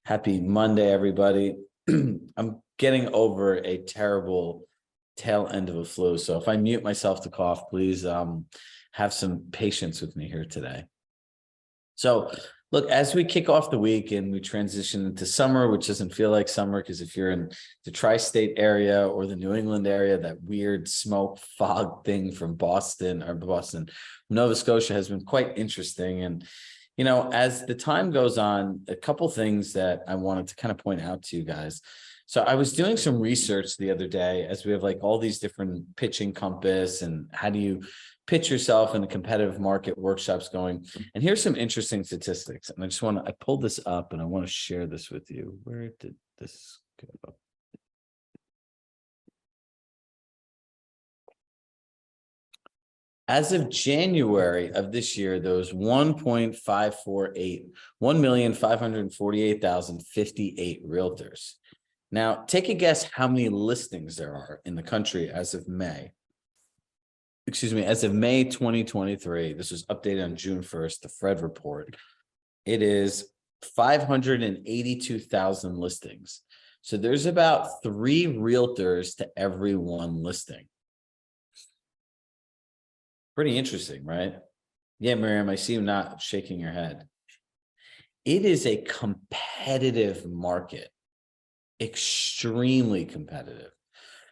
Happy Monday, everybody. I'm getting over a terrible tail end of a flu. So if I mute myself to cough, please have some patience with me here today. So look, as we kick off the week and we transition into summer, which doesn't feel like summer, because if you're in the tri-state area or the New England area, that weird smoke fog thing from Boston, Nova Scotia has been quite interesting. And you know, as the time goes on, a couple things that I wanted to kind of point out to you guys. So I was doing some research the other day, as we have like all these different pitching compass and how do you pitch yourself in a competitive market workshops going. And here's some interesting statistics. And I pulled this up and I want to share this with you. Where did this go? As of January of this year, there was 1,548,058 realtors. Now, take a guess how many listings there are in the country as of May. As of May 2023. This was updated on June 1st, the Fred report. It is 582,000 listings. So there's about 3 realtors to every 1 listing. Pretty interesting, right? Yeah, Miriam, I see you not shaking your head. It is a competitive market, extremely competitive.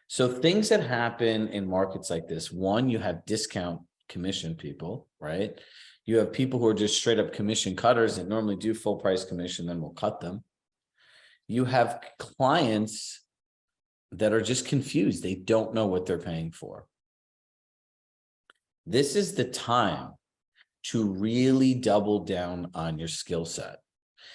So things that happen in markets like this, one, you have discount commission people, right? You have people who are just straight up commission cutters that normally do full price commission, then will cut them. You have clients that are just confused. They don't know what they're paying for. This is the time to really double down on your skill set.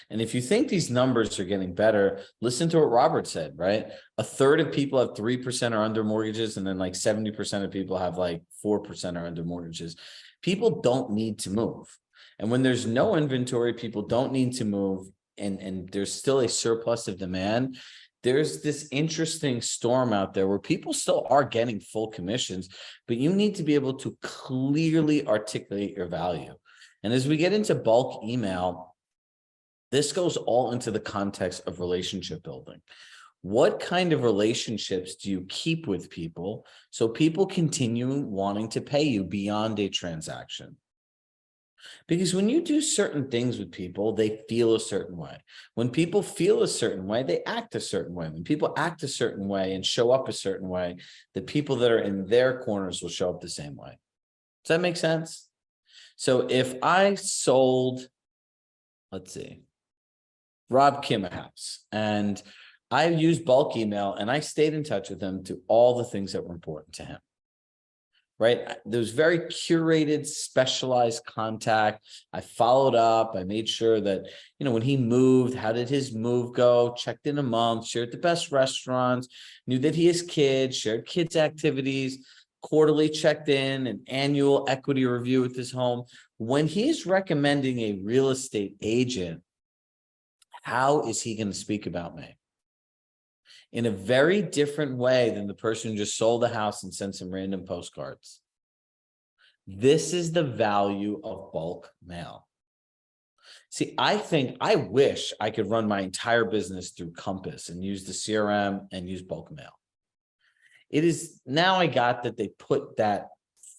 And if you think these numbers are getting better, listen to what Robert said, right? A third of people have 3% or under mortgages, and then like 70% of people have like 4% or under mortgages. People don't need to move. And when there's no inventory, people don't need to move, and there's still a surplus of demand. There's this interesting storm out there where people still are getting full commissions, but you need to be able to clearly articulate your value. And as we get into bulk email, this goes all into the context of relationship building. What kind of relationships do you keep with people so people continue wanting to pay you beyond a transaction? Because when you do certain things with people, they feel a certain way. When people feel a certain way, they act a certain way. When people act a certain way and show up a certain way, the people that are in their corners will show up the same way. Does that make sense? So if I sold, let's see, Rob Kim a house, and I used bulk email and I stayed in touch with him to all the things that were important to him. Right? There was very curated, specialized contact. I followed up. I made sure that, you know, when he moved, how did his move go? Checked in a month, shared the best restaurants, knew that he has kids, shared kids' activities, quarterly checked in, an annual equity review with his home. When he's recommending a real estate agent, how is he going to speak about me? In a very different way than the person who just sold a house and sent some random postcards. This is the value of bulk mail. See, I wish I could run my entire business through Compass and use the CRM and use bulk mail. It is now I got that they put that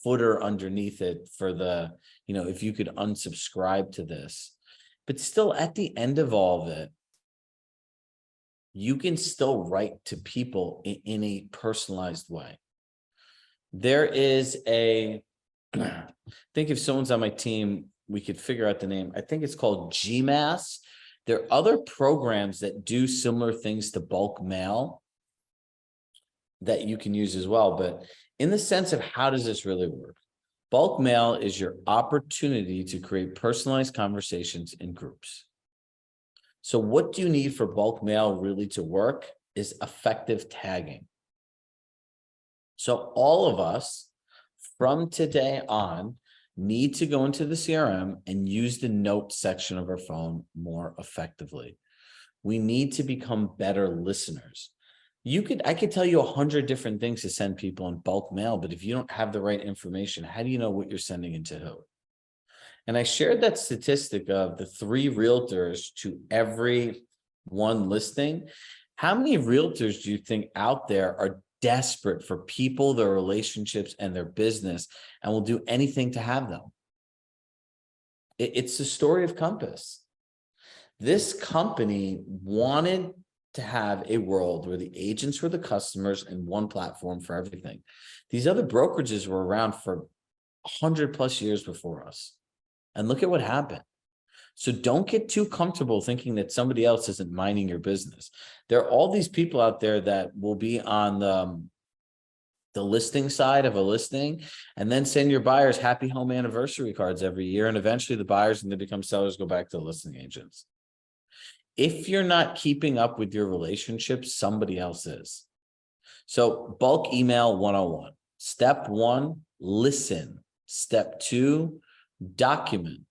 footer underneath it for the, you know, if you could unsubscribe to this, but still at the end of all of it, you can still write to people in a personalized way. There is I think if someone's on my team, we could figure out the name. I think it's called GMAS. There are other programs that do similar things to bulk mail that you can use as well. But in the sense of how does this really work? Bulk mail is your opportunity to create personalized conversations in groups. So what do you need for bulk mail really to work is effective tagging. So all of us from today on need to go into the CRM and use the notes section of our phone more effectively. We need to become better listeners. I could tell you 100 different things to send people in bulk mail, but if you don't have the right information, how do you know what you're sending and to who? And I shared that statistic of the 3 realtors to every one listing. How many realtors do you think out there are desperate for people, their relationships, and their business, and will do anything to have them? It's the story of Compass. This company wanted to have a world where the agents were the customers and one platform for everything. These other brokerages were around for 100 plus years before us. And look at what happened. So don't get too comfortable thinking that somebody else isn't minding your business. There are all these people out there that will be on the listing side of a listing and then send your buyers happy home anniversary cards every year. And eventually the buyers, and they become sellers, go back to the listing agents. If you're not keeping up with your relationships, somebody else is. So bulk email 101. Step 1, listen. Step 2, document.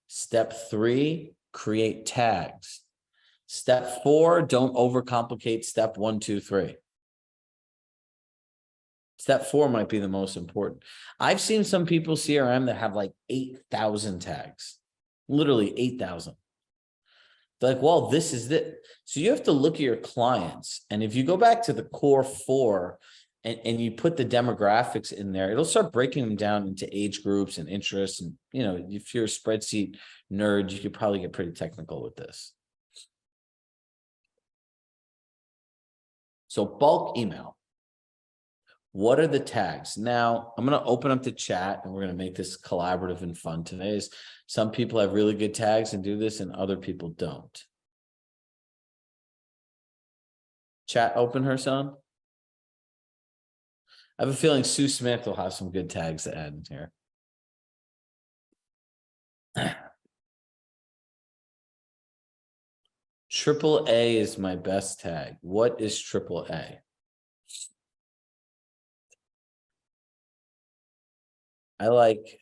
Step 3, create tags. Step 4, don't overcomplicate step 1, 2, 3. Step 4 might be the most important. I've seen some people CRM that have like 8,000 tags, literally 8,000. They're like, well, this is it. So you have to look at your clients. And if you go back to the core 4 and you put the demographics in there, it'll start breaking them down into age groups and interests. And, you know, if you're a spreadsheet nerd, you could probably get pretty technical with this. So bulk email. What are the tags? Now, I'm going to open up the chat and we're going to make this collaborative and fun today. Some people have really good tags and do this and other people don't. Chat open, her son. I have a feeling Sue Smith will have some good tags to add in here. Triple A is my best tag. What is triple A? I like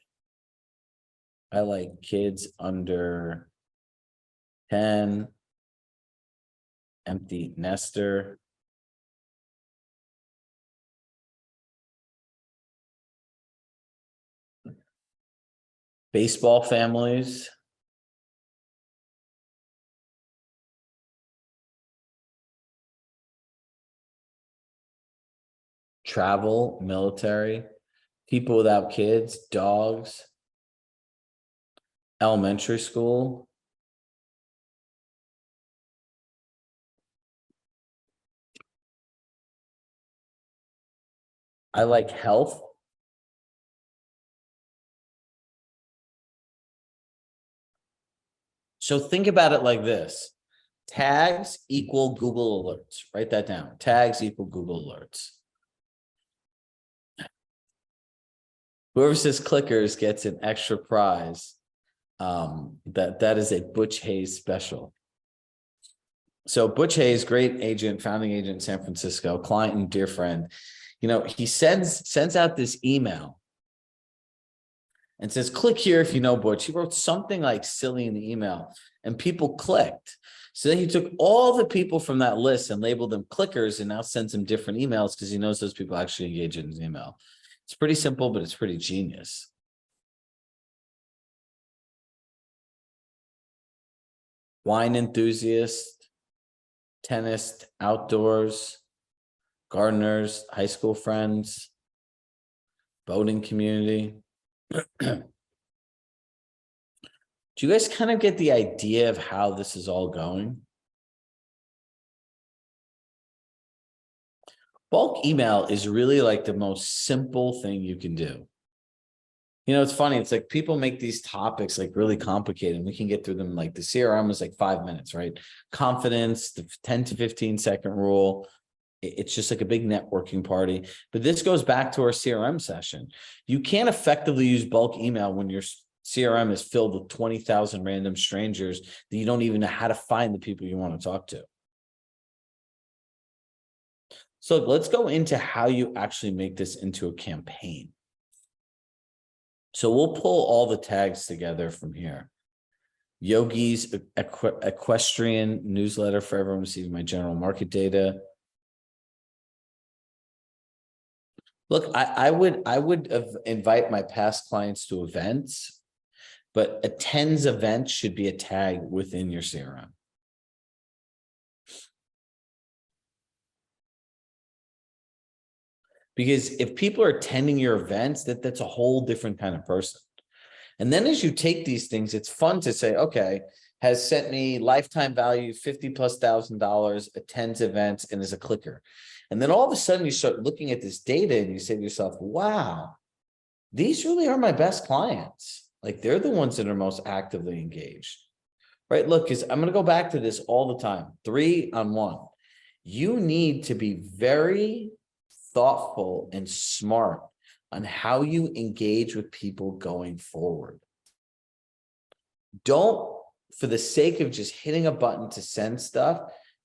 kids under 10, empty nester. Baseball families. Travel, military, people without kids, dogs, elementary school. I like health. So think about it like this. Tags equal Google alerts. Write that down. Tags equal Google alerts. Whoever says clickers gets an extra prize. That is a Butch Hayes special. So Butch Hayes, great agent, founding agent in San Francisco, client and dear friend. You know, he sends out this email and says, click here if you know Butch. He wrote something like silly in the email and people clicked. So then he took all the people from that list and labeled them clickers and now sends them different emails because he knows those people actually engage in his email. It's pretty simple, but it's pretty genius. Wine enthusiast, tennis, outdoors, gardeners, high school friends, boating community. Do you guys kind of get the idea of how this is all going? Bulk email is really like the most simple thing you can do. You know, it's funny. It's like people make these topics like really complicated and we can get through them. Like the CRM is like 5 minutes, right? Confidence, the 10 to 15-second rule. It's just like a big networking party. But this goes back to our CRM session. You can't effectively use bulk email when your CRM is filled with 20,000 random strangers that you don't even know how to find the people you want to talk to. So let's go into how you actually make this into a campaign. So we'll pull all the tags together from here. Yogi's equestrian newsletter for everyone receiving my general market data. Look, I would invite my past clients to events, but attends events should be a tag within your CRM. Because if people are attending your events, that's a whole different kind of person. And then as you take these things, it's fun to say, okay, has sent me lifetime value, 50 plus $1,000, attends events, and is a clicker. And then all of a sudden you start looking at this data and you say to yourself, wow, these really are my best clients. Like they're the ones that are most actively engaged, right? Look, because I'm going to go back to this all the time, 3 on 1. You need to be very thoughtful and smart on how you engage with people going forward. Don't, for the sake of just hitting a button to send stuff,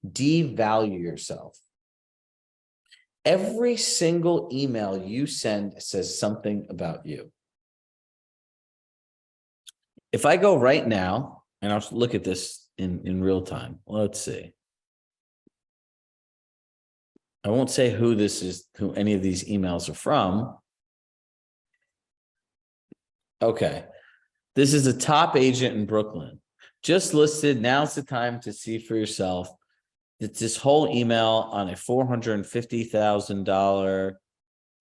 devalue yourself. Every single email you send says something about you. If I go right now, and I'll look at this in real time, let's see. I won't say who this is, who any of these emails are from. Okay. This is a top agent in Brooklyn. Just listed. Now's the time to see for yourself. It's this whole email on a $450,000,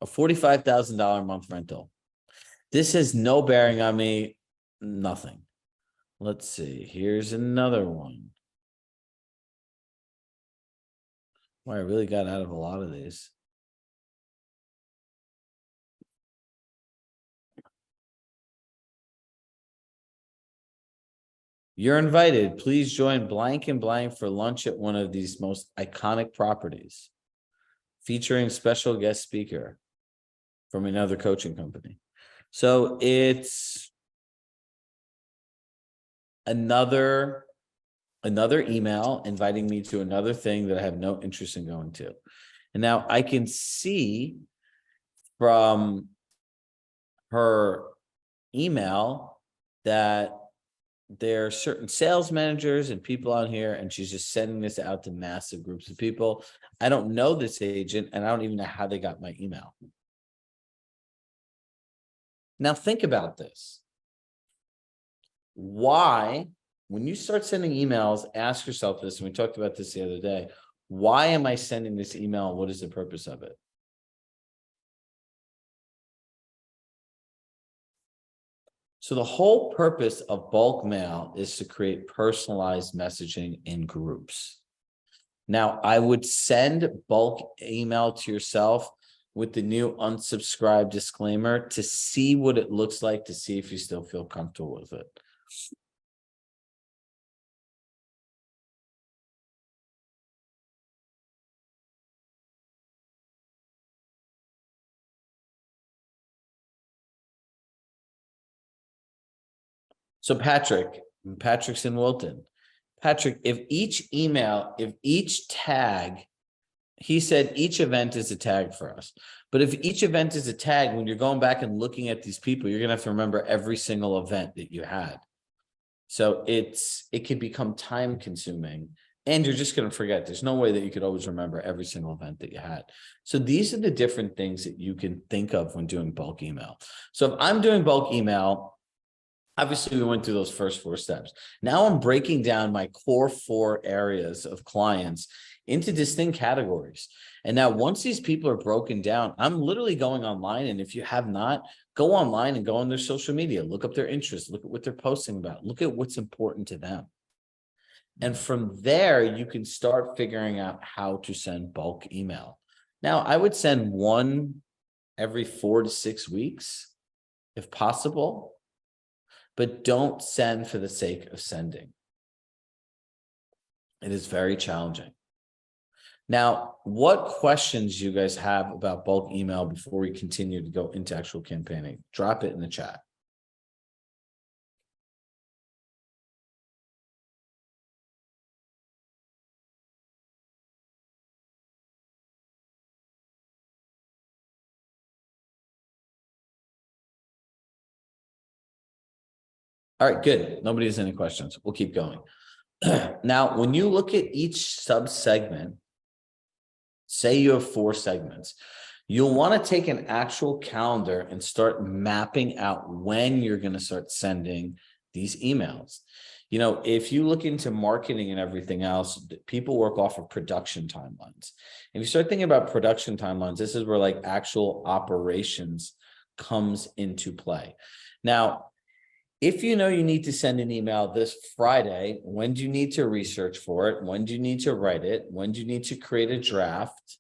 a $45,000 a month rental. This has no bearing on me. Nothing. Let's see. Here's another one. Well, I really got out of a lot of these. You're invited. Please join blank and blank for lunch at one of these most iconic properties, featuring special guest speaker from another coaching company. So it's another email inviting me to another thing that I have no interest in going to. And now I can see from her email that there are certain sales managers and people on here, and she's just sending this out to massive groups of people. I don't know this agent, and I don't even know how they got my email. Now think about this. Why, when you start sending emails, ask yourself this, and we talked about this the other day, why am I sending this email? What is the purpose of it? So the whole purpose of bulk mail is to create personalized messaging in groups. Now, I would send bulk email to yourself with the new unsubscribe disclaimer to see what it looks like, to see if you still feel comfortable with it. So Patrick's in Wilton. Patrick, if each email, if each tag, he said each event is a tag for us. But if each event is a tag, when you're going back and looking at these people, you're going to have to remember every single event that you had. So it can become time consuming, and you're just going to forget. There's no way that you could always remember every single event that you had. So these are the different things that you can think of when doing bulk email. So if I'm doing bulk email, obviously we went through those first 4 steps. Now I'm breaking down my core 4 areas of clients into distinct categories. And now once these people are broken down, I'm literally going online. And if you have not, go online and go on their social media, look up their interests, look at what they're posting about, look at what's important to them. And from there, you can start figuring out how to send bulk email. Now, I would send one every 4 to 6 weeks, if possible, but don't send for the sake of sending. It is very challenging. Now, what questions you guys have about bulk email before we continue to go into actual campaigning? Drop it in the chat. All right, good. Nobody has any questions. We'll keep going. Now, when you look at each sub-segment, say you have 4 segments, you'll want to take an actual calendar and start mapping out when you're going to start sending these emails. If you look into marketing and everything else, people work off of production timelines. If you start thinking about production timelines, this is where like actual operations comes into play. Now, if you know you need to send an email this Friday, when do you need to research for it? When do you need to write it? When do you need to create a draft?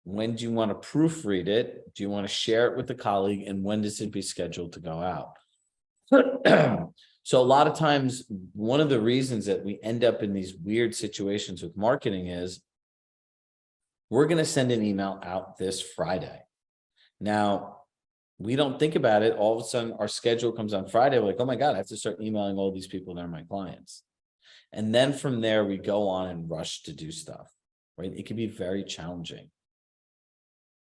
When do you want to proofread it? Do you want to share it with a colleague? And when does it be scheduled to go out? So a lot of times, one of the reasons that we end up in these weird situations with marketing is we're going to send an email out this Friday. Now, we don't think about it. All of a sudden, our schedule comes on Friday. We're like, oh my God, I have to start emailing all these people that are my clients. And then from there, we go on and rush to do stuff, right? It can be very challenging.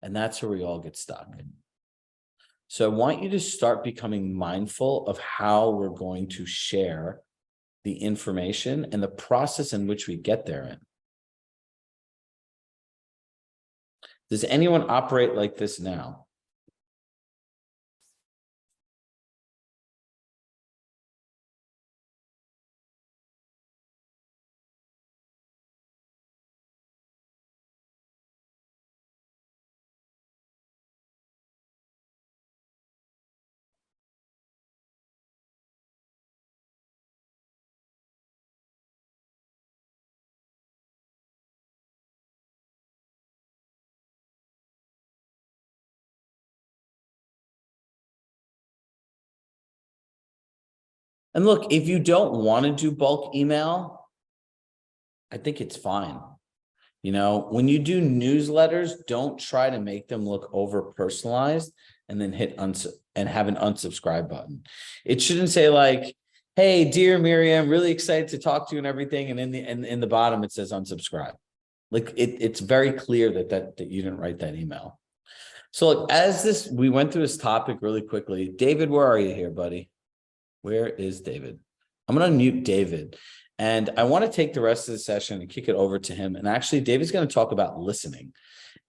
And that's where we all get stuck. So I want you to start becoming mindful of how we're going to share the information and the process in which we get there in. Does anyone operate like this now? And look, if you don't want to do bulk email, I think it's fine. When you do newsletters, don't try to make them look over personalized and then hit and have an unsubscribe button. It shouldn't say like, hey, dear Miriam, really excited to talk to you and everything. And in the bottom, it says unsubscribe. Like it's very clear that you didn't write that email. So look, we went through this topic really quickly. David, where are you here, buddy? Where is David? I'm going to mute David. And I want to take the rest of the session and kick it over to him. And actually, David's going to talk about listening.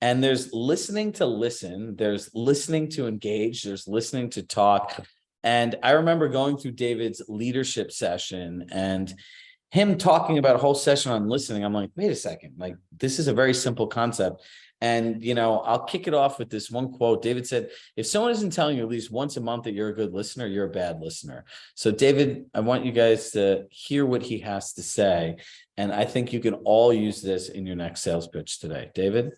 And there's listening to listen. There's listening to engage. There's listening to talk. And I remember going through David's leadership session and him talking about a whole session on listening. I'm like, wait a second, like this is a very simple concept. And, I'll kick it off with this one quote. David said, if someone isn't telling you at least once a month that you're a good listener, you're a bad listener. So David, I want you guys to hear what he has to say. And I think you can all use this in your next sales pitch today. David?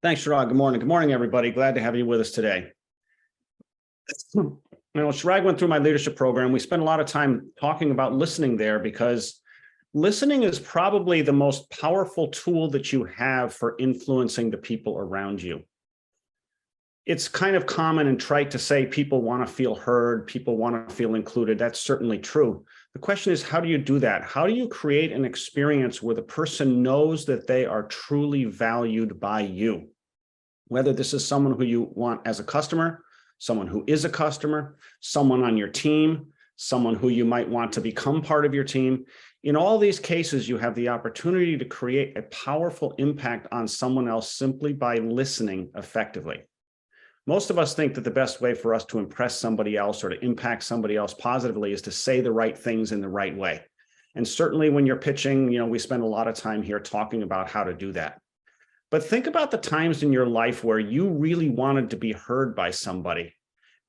Thanks, Chirag. Good morning. Good morning, everybody. Glad to have you with us today. Chirag went through my leadership program. We spent a lot of time talking about listening there because listening is probably the most powerful tool that you have for influencing the people around you. It's kind of common and trite to say people want to feel heard, people want to feel included. That's certainly true. The question is, how do you do that? How do you create an experience where the person knows that they are truly valued by you? Whether this is someone who you want as a customer, someone who is a customer, someone on your team, someone who you might want to become part of your team. In all these cases, you have the opportunity to create a powerful impact on someone else simply by listening effectively. Most of us think that the best way for us to impress somebody else or to impact somebody else positively is to say the right things in the right way. And certainly when you're pitching, we spend a lot of time here talking about how to do that. But think about the times in your life where you really wanted to be heard by somebody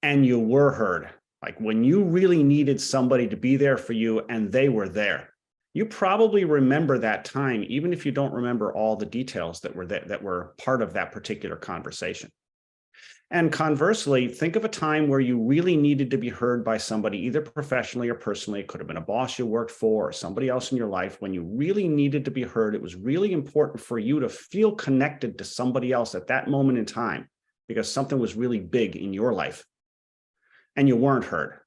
and you were heard. Like when you really needed somebody to be there for you and they were there. You probably remember that time, even if you don't remember all the details that were part of that particular conversation. And conversely, think of a time where you really needed to be heard by somebody, either professionally or personally. It could have been a boss you worked for or somebody else in your life. When you really needed to be heard, it was really important for you to feel connected to somebody else at that moment in time because something was really big in your life and you weren't heard.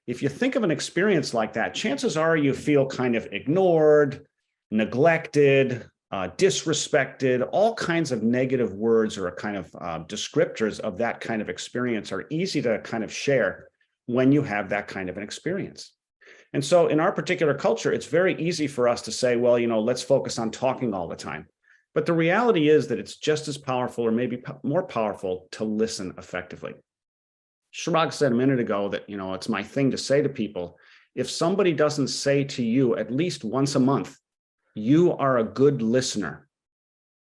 If you think of an experience like that, chances are you feel kind of ignored, neglected, disrespected. All kinds of negative words or a kind of descriptors of that kind of experience are easy to kind of share when you have that kind of an experience. And so in our particular culture, it's very easy for us to say, well, let's focus on talking all the time. But the reality is that it's just as powerful or maybe more powerful to listen effectively. Chirag said a minute ago that, it's my thing to say to people, If somebody doesn't say to you at least once a month, you are a good listener,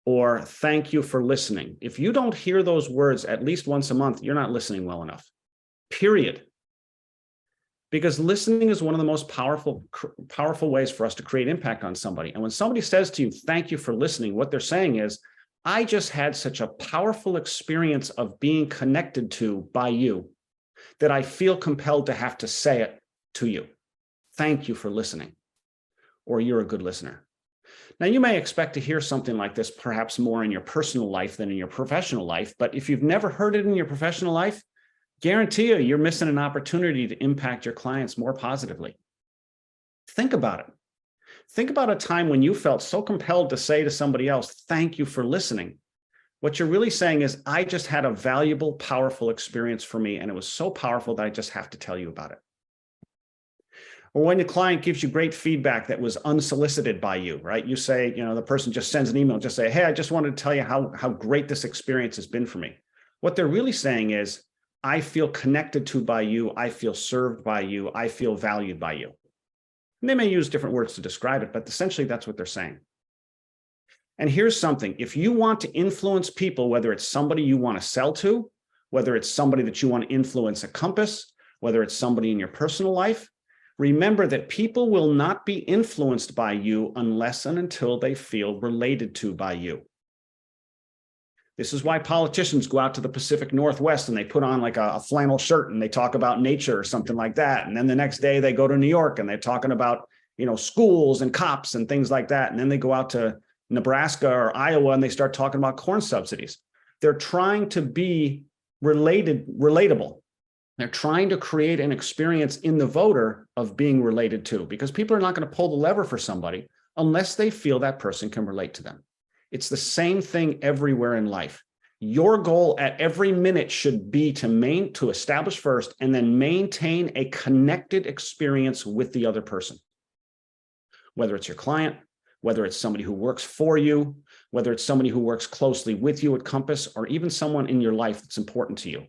or thank you for listening. If you don't hear those words at least once a month, you're not listening well enough, period. Because listening is one of the most powerful ways for us to create impact on somebody. And when somebody says to you, thank you for listening, what they're saying is, I just had such a powerful experience of being connected to by you that I feel compelled to have to say it to you. Thank you for listening, or you're a good listener. Now, you may expect to hear something like this perhaps more in your personal life than in your professional life, but if you've never heard it in your professional life, guarantee you're missing an opportunity to impact your clients more positively. Think about it. Think about a time when you felt so compelled to say to somebody else, thank you for listening. What you're really saying is, I just had a valuable, powerful experience for me, and it was so powerful that I just have to tell you about it. Or when the client gives you great feedback that was unsolicited by you, right? You say, the person just sends an email, just say, hey, I just wanted to tell you how great this experience has been for me. What they're really saying is, I feel connected to by you. I feel served by you. I feel valued by you. And they may use different words to describe it, but essentially that's what they're saying. And here's something. If you want to influence people, whether it's somebody you want to sell to, whether it's somebody that you want to influence a compass, whether it's somebody in your personal life, remember that people will not be influenced by you unless and until they feel related to by you. This is why politicians go out to the Pacific Northwest and they put on like a flannel shirt and they talk about nature or something like that. And then the next day they go to New York and they're talking about, schools and cops and things like that. And then they go out to Nebraska or Iowa and they start talking about corn subsidies. They're trying to be relatable. They're trying to create an experience in the voter of being related to, because people are not going to pull the lever for somebody unless they feel that person can relate to them. It's the same thing everywhere in life. Your goal at every minute should be to establish first and then maintain a connected experience with the other person. Whether it's your client, whether it's somebody who works for you, whether it's somebody who works closely with you at Compass, or even someone in your life that's important to you.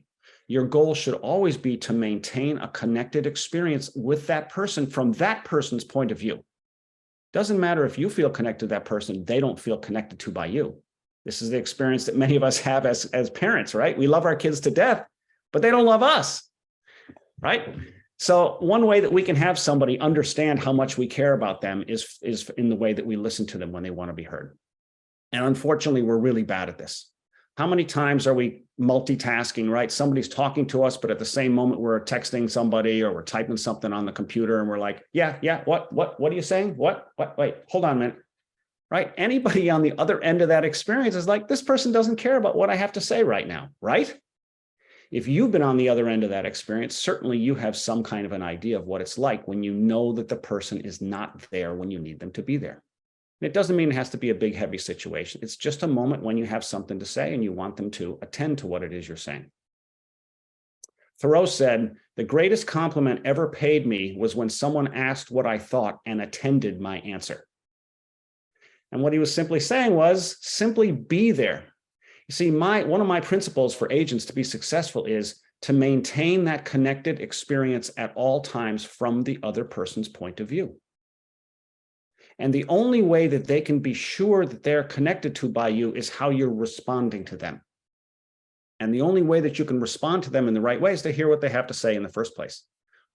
Your goal should always be to maintain a connected experience with that person from that person's point of view. Doesn't matter if you feel connected to that person, they don't feel connected to by you. This is the experience that many of us have as parents, right? We love our kids to death, but they don't love us, right? So one way that we can have somebody understand how much we care about them is in the way that we listen to them when they want to be heard. And unfortunately, we're really bad at this. How many times are we multitasking, right? Somebody's talking to us, but at the same moment we're texting somebody or we're typing something on the computer and we're like, yeah, what are you saying? What, wait, hold on a minute, right? Anybody on the other end of that experience is like, this person doesn't care about what I have to say right now, right? If you've been on the other end of that experience, certainly you have some kind of an idea of what it's like when you know that the person is not there when you need them to be there. And it doesn't mean it has to be a big, heavy situation. It's just a moment when you have something to say and you want them to attend to what it is you're saying. Thoreau said, the greatest compliment ever paid me was when someone asked what I thought and attended my answer. And what he was simply saying was simply be there. You see, one of my principles for agents to be successful is to maintain that connected experience at all times from the other person's point of view. And the only way that they can be sure that they're connected to by you is how you're responding to them. And the only way that you can respond to them in the right way is to hear what they have to say in the first place,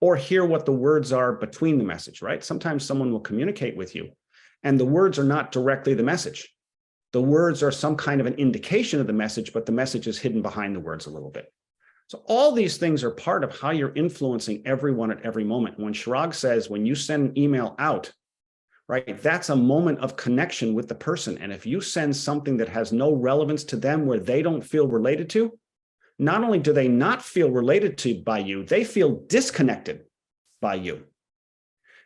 or hear what the words are between the message, right? Sometimes someone will communicate with you and the words are not directly the message. The words are some kind of an indication of the message, but the message is hidden behind the words a little bit. So all these things are part of how you're influencing everyone at every moment. When Chirag says, when you send an email out, right, that's a moment of connection with the person. And if you send something that has no relevance to them where they don't feel related to, not only do they not feel related to by you, they feel disconnected by you.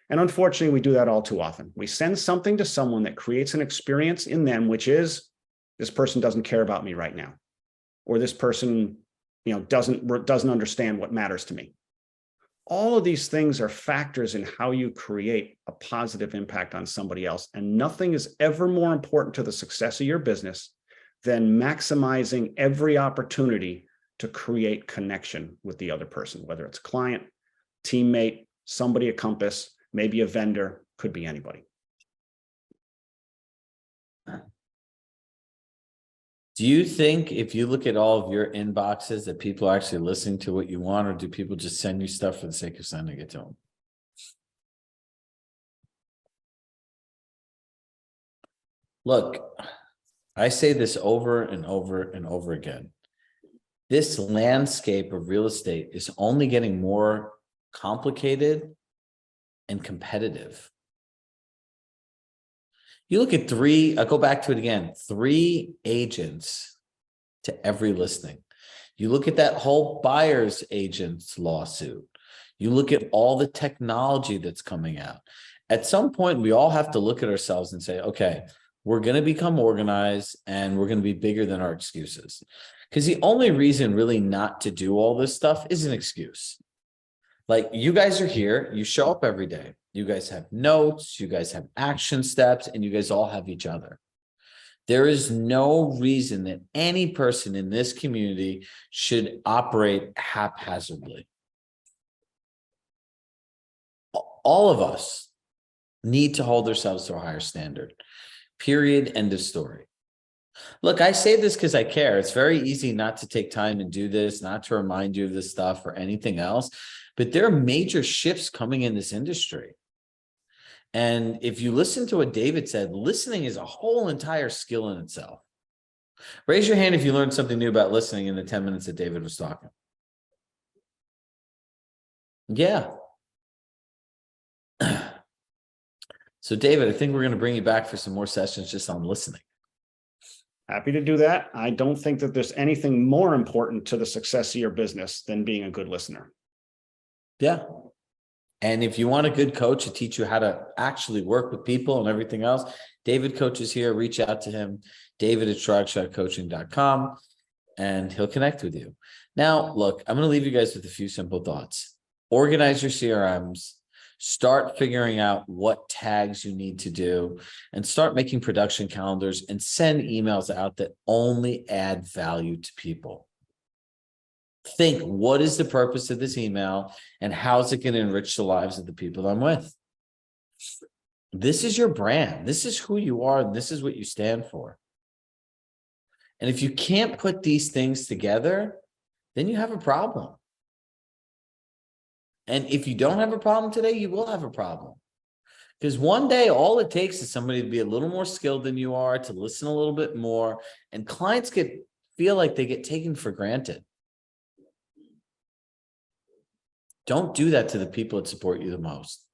And unfortunately, we do that all too often. We send something to someone that creates an experience in them, which is, this person doesn't care about me right now, or this person, doesn't understand what matters to me. All of these things are factors in how you create a positive impact on somebody else. And nothing is ever more important to the success of your business than maximizing every opportunity to create connection with the other person, whether it's client, teammate, somebody at Compass, maybe a vendor, could be anybody. Do you think if you look at all of your inboxes that people are actually listening to what you want, or do people just send you stuff for the sake of sending it to them? Look, I say this over and over and over again. This landscape of real estate is only getting more complicated and competitive. You look at I go back to it again, 3 agents to every listing. You look at that whole buyer's agent's lawsuit. You look at all the technology that's coming out. At some point, we all have to look at ourselves and say, okay, we're going to become organized and we're going to be bigger than our excuses. Because the only reason really not to do all this stuff is an excuse. Like, you guys are here, you show up every day. You guys have notes, you guys have action steps, and you guys all have each other. There is no reason that any person in this community should operate haphazardly. All of us need to hold ourselves to a higher standard. Period. End of story. Look, I say this because I care. It's very easy not to take time and do this, not to remind you of this stuff or anything else. But there are major shifts coming in this industry. And if you listen to what David said, listening is a whole entire skill in itself. Raise your hand if you learned something new about listening in the 10 minutes that David was talking. Yeah. So David, I think we're going to bring you back for some more sessions just on listening. Happy to do that. I don't think that there's anything more important to the success of your business than being a good listener. Yeah. And if you want a good coach to teach you how to actually work with people and everything else, David coaches here. Reach out to him, david@ChiragShahCoaching.com, and he'll connect with you. Now, look, I'm going to leave you guys with a few simple thoughts. Organize your CRMs. Start figuring out what tags you need to do, and start making production calendars and send emails out that only add value to people. Think, what is the purpose of this email and how's it going to enrich the lives of the people I'm with? This is your brand. This is who you are. And this is what you stand for. And if you can't put these things together, then you have a problem. And if you don't have a problem today, you will have a problem. Because one day, all it takes is somebody to be a little more skilled than you are, to listen a little bit more, and clients feel like they get taken for granted. Don't do that to the people that support you the most.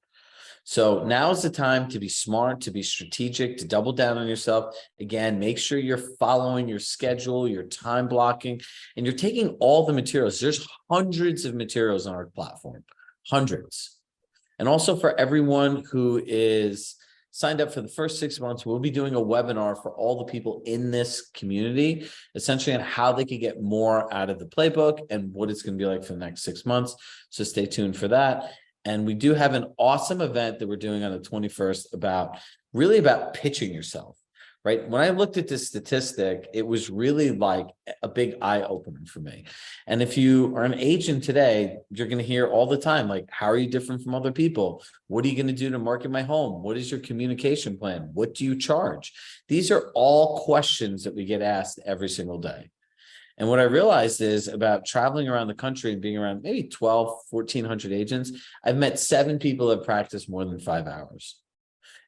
So now is the time to be smart, to be strategic, to double down on yourself. Again, make sure you're following your schedule, your time blocking, and you're taking all the materials. There's hundreds of materials on our platform, hundreds. And also for everyone who is signed up for the first 6 months, we'll be doing a webinar for all the people in this community, essentially on how they can get more out of the playbook and what it's going to be like for the next 6 months. So stay tuned for that. And we do have an awesome event that we're doing on the 21st about pitching yourself, right? When I looked at this statistic, it was really like a big eye opener for me. And if you are an agent today, you're going to hear all the time, like, how are you different from other people? What are you going to do to market my home? What is your communication plan? What do you charge? These are all questions that we get asked every single day. And what I realized is, about traveling around the country and being around maybe 1,400 agents, I've met 7 people that practice more than 5 hours.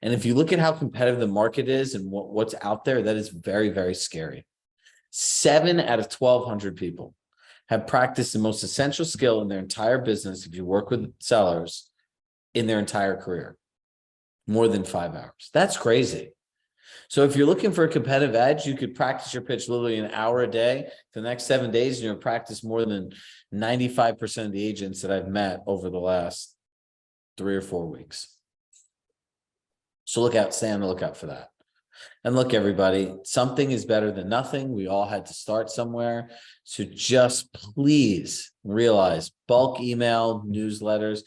And if you look at how competitive the market is and what's out there, that is very, very scary. 7 out of 1,200 people have practiced the most essential skill in their entire business, if you work with sellers, in their entire career, more than 5 hours. That's crazy. So if you're looking for a competitive edge, you could practice your pitch literally an hour a day for the next 7 days, and you'll practice more than 95% of the agents that I've met over the last 3 or 4 weeks. So stay on the lookout for that. And look, everybody, something is better than nothing. We all had to start somewhere. So just please realize, bulk email, newsletters,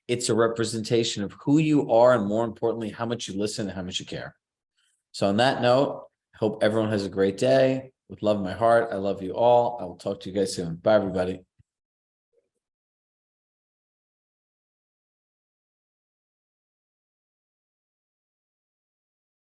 it's a representation of who you are, and more importantly, how much you listen and how much you care. So on that note, I hope everyone has a great day. With love in my heart, I love you all. I will talk to you guys soon. Bye, everybody.